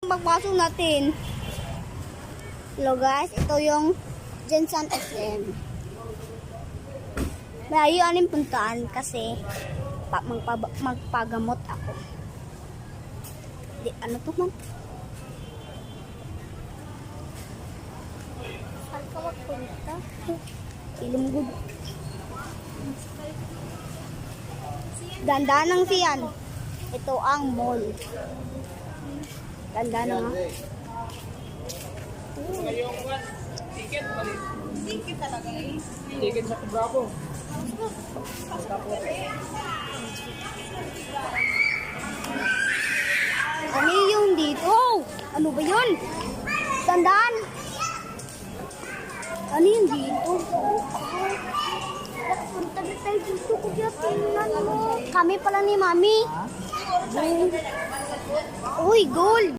magpasok natin. Hello guys, ito yung Jensen SM. Malayo aning puntaan kasi magpagamot ako. Di, ano to man? Saan ka magpunta? Ilumgod. Ganda ng siyan. Ito ang mall. Ganda na nga. Ticket talaga eh. Ticket sa Bravo. Ano yung dito? Ano ba yun? Tandaan. Ano yung dito? Punta na tayo dito. Kuya, tingnan mo. Kami pala ni Mami. Uy, gold.